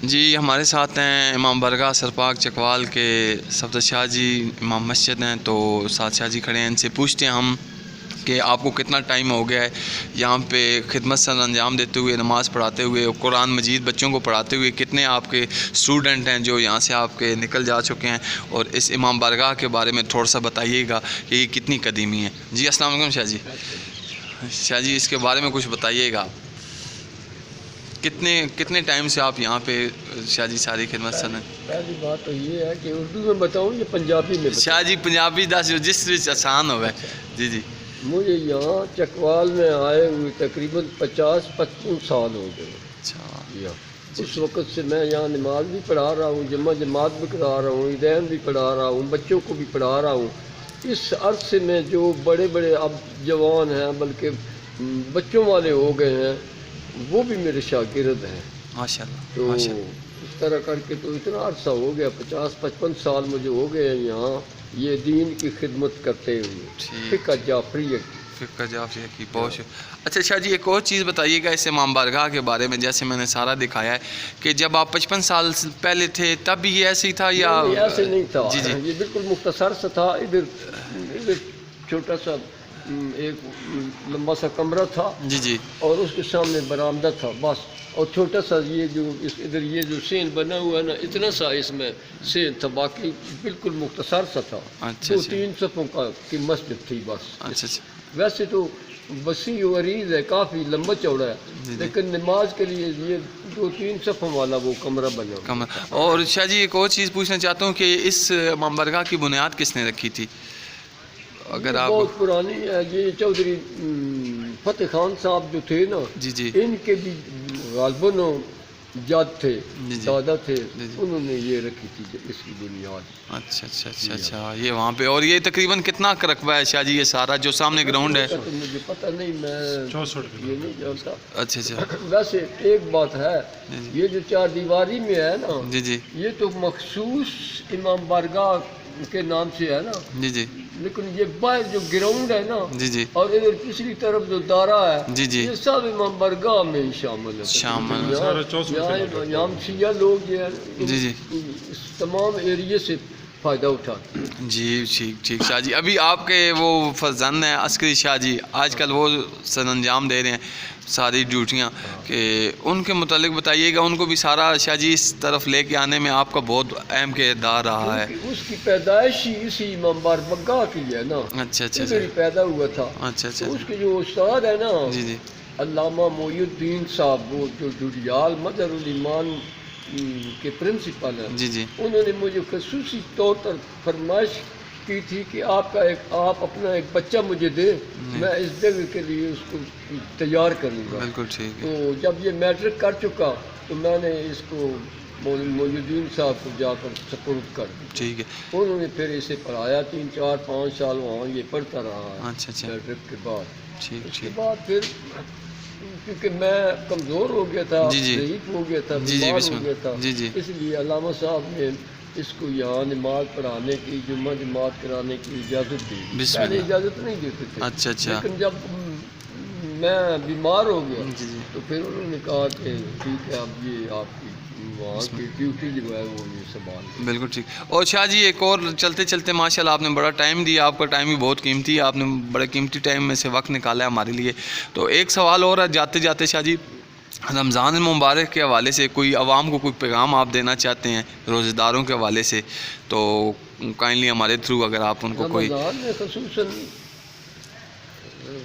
جی ہمارے ساتھ ہیں امام برگاہ سرپاک چکوال کے صفدر شاہ جی امام مسجد ہیں، تو ساتھ شاہ جی کھڑے ہیں، ان سے پوچھتے ہیں ہم کہ آپ کو کتنا ٹائم ہو گیا ہے یہاں پہ خدمت سر انجام دیتے ہوئے، نماز پڑھاتے ہوئے، قرآن مجید بچوں کو پڑھاتے ہوئے، کتنے آپ کے اسٹوڈنٹ ہیں جو یہاں سے آپ کے نکل جا چکے ہیں، اور اس امام برگاہ کے بارے میں تھوڑا سا بتائیے گا کہ یہ کتنی قدیمی ہے۔ جی السلام علیکم شاہ جی۔ شاہ جی اس کے بارے میں کچھ بتائیے گا، کتنے ٹائم سے آپ یہاں پہ شاہ جی ساری خدمت سر ہیں؟ پہلی بات تو یہ ہے کہ اردو میں بتاؤں یا پنجابی میں؟ شاہ جی پنجابی دس جس وچ آسان ہوئے۔ جی جی۔ مجھے یہاں چکوال میں آئے ہوئے تقریباً 50-55 سال ہو گئے۔ اچھا۔ اس وقت سے میں یہاں نماز بھی پڑھا رہا ہوں، جماعت بھی کرا رہا ہوں، عیدین بھی پڑھا رہا ہوں، بچوں کو بھی پڑھا رہا ہوں۔ اس عرصے میں جو بڑے بڑے اب جوان ہیں بلکہ بچوں والے ہو گئے ہیں وہ بھی میرے شاگرد ہیں۔ ماشاء اللہ۔ تو اس طرح کر کے تو اتنا عرصہ ہو گیا، 50-55 سال مجھے ہو گئے ہیں یہاں یہ دین کی خدمت کرتے ہوئے، فقہ جعفریہ کی۔ فقہ جعفریہ کی بہت اچھا شاہ جی، ایک اور چیز بتائیے گا اس امام بارگاہ کے بارے میں، جیسے میں نے سارا دکھایا ہے کہ جب آپ 55 سال پہلے تھے تب بھی یہ ایسے ہی تھا یا؟ ایسے نہیں تھا، جی جی، یہ بالکل مختصر سا تھا۔ ادھر چھوٹا سا ایک لمبا سا کمرہ تھا، جی جی، اور اس کے سامنے برآمدہ تھا بس، اور چھوٹا سا یہ جو ادھر یہ جو سین بنا ہوا ہے نا، اتنا سا اس میں سین تھا، باقی بالکل مختصر سا تھا۔ 2-3 صفوں کی مسجد تھی بس۔ اچھا اچھا، ویسے تو وسیع و عریض ہے، کافی لمبا چوڑا ہے، لیکن نماز کے لیے یہ 2-3 صفوں والا وہ کمرہ بنا۔ اور شاہ جی ایک اور چیز پوچھنا چاہتا ہوں کہ اس امام برگاہ کی بنیاد کس نے رکھی تھی؟ اگر آپ بہت پرانی ہے، یہ چودھری فتح خان صاحب جو تھے نا، جی جی، ان کے بھی غالباً جد تھے، دادا تھے، انہوں نے یہ رکھی تھی اس کی بنیاد۔ اچھا اچھا اچھا اچھا، یہ وہاں پہ، اور یہ تقریباً کتنا رقبہ ہے شاہ جی یہ سارا جو سامنے گراؤنڈ ہے؟ مجھے پتہ نہیں، میں یہ نہیں جانتا۔ اچھا اچھا، ویسے ایک بات ہے، یہ جو 4 دیواری میں ہے نا، جی جی، یہ تو مخصوص امام بارگاہ کے نام سے ہے نا، جی جی، لیکن یہ باہر جو گراؤنڈ ہے نا، جی جی، اور ادھر پچھلی طرف جو دارا ہے، جی جی، یہ سب امام برگاہ میں ہی شامل ہے۔ یہاں شیعہ لوگ جو ہے جی جی، اس تمام ایریے سے فائدہ اٹھاتے ہیں۔ جی ٹھیک ٹھیک شاہ جی، ابھی آپ کے وہ فرزند ہیں عسکری شاہ جی، آج کل وہ سر انجام دے رہے ہیں ساری ڈیوٹیاں، کہ ان کے متعلق بتائیے گا، ان کو بھی سارا شاہ جی اس طرف لے کے آنے میں آپ کا بہت اہم کردار رہا ہے۔ اس کی پیدائش ہی اسی امام برگاہ کی ہے نا، اچھا اچھا ادھر ہی پیدا ہوا تھا۔ اچھا اچھا، اس کے جو استاد ہے نا، جی جی، علامہ محی الدین صاحب، وہ جو ڈڈیال مظہر الایمان کے پرنسپل ہیں، جی جی، انہوں نے مجھے خصوصی طور پر فرمائش کی تھی کہ آپ اپنا ایک بچہ مجھے دیں، میں اس جگہ کے لیے اس کو تیار کروں گا۔ بالکل ٹھیک ہے۔ تو جب یہ میٹرک کر چکا تو میں نے اس کو محی الدین صاحب کو جا کر سپرد کر دی۔ ٹھیک ہے، انہوں نے پھر اسے پڑھایا 3-4-5 سال وہاں یہ پڑھتا رہا اچھا اچھا، میٹرک کے بعد۔ ٹھیک اس کے ٹھیک، بعد پھر کیونکہ میں کمزور ہو گیا تھا، جی جی، ضعیف ہو گیا تھا، جی جی، بیمار بسم ہو اللہ، گیا تھا، جی جی، اس لیے علامہ صاحب نے اس کو یہاں نماز پڑھانے کی، جمعہ جماعت کرانے کی اجازت دی۔ بسم پہلے اللہ، اجازت نہیں دیتے تھے، اچھا اچھا، لیکن جب میں بیمار ہو گیا جی جی، تو پھر انہوں نے کہا کہ ٹھیک ہے، اب یہ آپ کی وہاں کی ڈیوٹی جو ہے وہ یہ سنبھال۔ بالکل ٹھیک۔ اور شاہ جی ایک اور چلتے چلتے ماشاءاللہ آپ نے بڑا ٹائم دیا، آپ کا ٹائم بھی بہت قیمتی ہے، آپ نے بڑے قیمتی ٹائم میں سے وقت نکالا ہے ہمارے لیے۔ تو ایک سوال اور ہے جاتے جاتے شاہ جی، رمضان المبارک کے حوالے سے کوئی عوام کو کوئی پیغام آپ دینا چاہتے ہیں روزہ داروں کے حوالے سے، تو کائنڈلی ہمارے تھرو اگر آپ ان کو کوئی۔ رمضان میں خصوصاً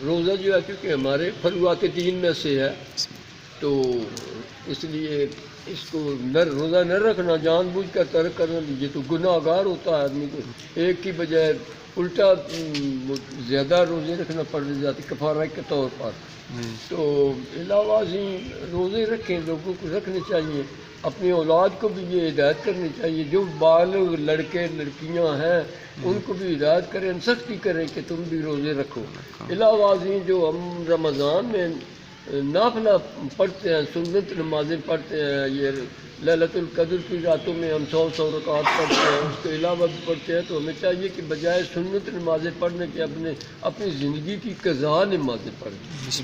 روزہ جو ہے کیونکہ ہمارے فروعات دین میں سے ہے، تو اس لیے اس کو روزہ نہ رکھنا، جان بوجھ کر ترک کرنا، یہ تو گناہ گار ہوتا ہے آدمی کو، ایک کی بجائے الٹا زیادہ روزے رکھنا پڑ جاتی کفارہ کے طور پر۔ تو علاوہ ازیں روزے رکھیں، لوگوں کو رکھنے چاہیے، اپنی اولاد کو بھی یہ ہدایت کرنی چاہیے، جو بالغ لڑکے لڑکیاں ہیں ان کو بھی ہدایت کریں، سختی کریں کہ تم بھی روزے رکھو۔ علاوہ ازیں جو ہم رمضان میں نافلہ پڑھتے ہیں، سنت نمازیں پڑھتے ہیں، یہ لیلۃ القدر کی راتوں میں ہم 100 رکعات پڑھتے ہیں، اس کے علاوہ بھی پڑھتے ہیں، تو ہمیں چاہیے کہ بجائے سنت نمازیں پڑھنے کے اپنی زندگی کی قضا نمازیں پڑھیں،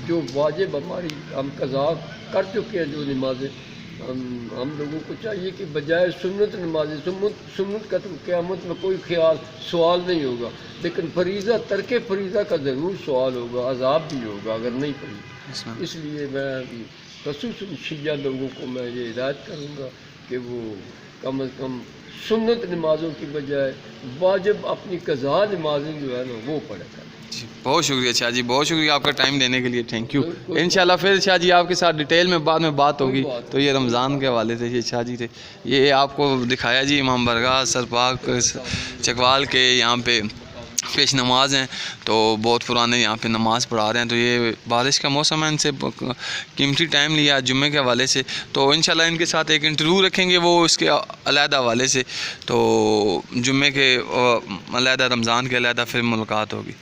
جو واجب ہماری ہم قضا کر چکے ہیں جو نمازیں، ہم لوگوں کو چاہیے کہ بجائے سنت نمازیں، سنت کا تو قیامت میں کوئی خیال سوال نہیں ہوگا، لیکن فریضہ ترک فریضہ کا ضرور سوال ہوگا، عذاب بھی ہوگا اگر نہیں پڑھی۔ اس لیے میں خصوصاً شیعہ لوگوں کو میں یہ ہدایت کروں گا کہ وہ کم از کم سنت نمازوں کی بجائے واجب اپنی قضا نمازیں جو ہے نا وہ پڑھا کریں۔ جی بہت شکریہ شاہ جی، بہت شکریہ آپ کا ٹائم دینے کے لیے، تھینک یو۔ انشاءاللہ پھر شاہ جی آپ کے ساتھ ڈیٹیل میں بعد میں بات ہوگی۔ تو یہ رمضان کے حوالے سے یہ شاہ جی تھے، یہ آپ کو دکھایا جی امام برگاہ سرپاک چکوال کے یہاں پہ پیش نماز ہیں، تو بہت پرانے یہاں پہ نماز پڑھا رہے ہیں۔ تو یہ بارش کا موسم ہے، ان سے قیمتی ٹائم لیا جمعے کے حوالے سے، تو انشاءاللہ ان کے ساتھ ایک انٹرویو رکھیں گے وہ اس کے علیحدہ حوالے سے، تو جمعے کے علیحدہ، رمضان کے علیحدہ پھر ملاقات ہوگی۔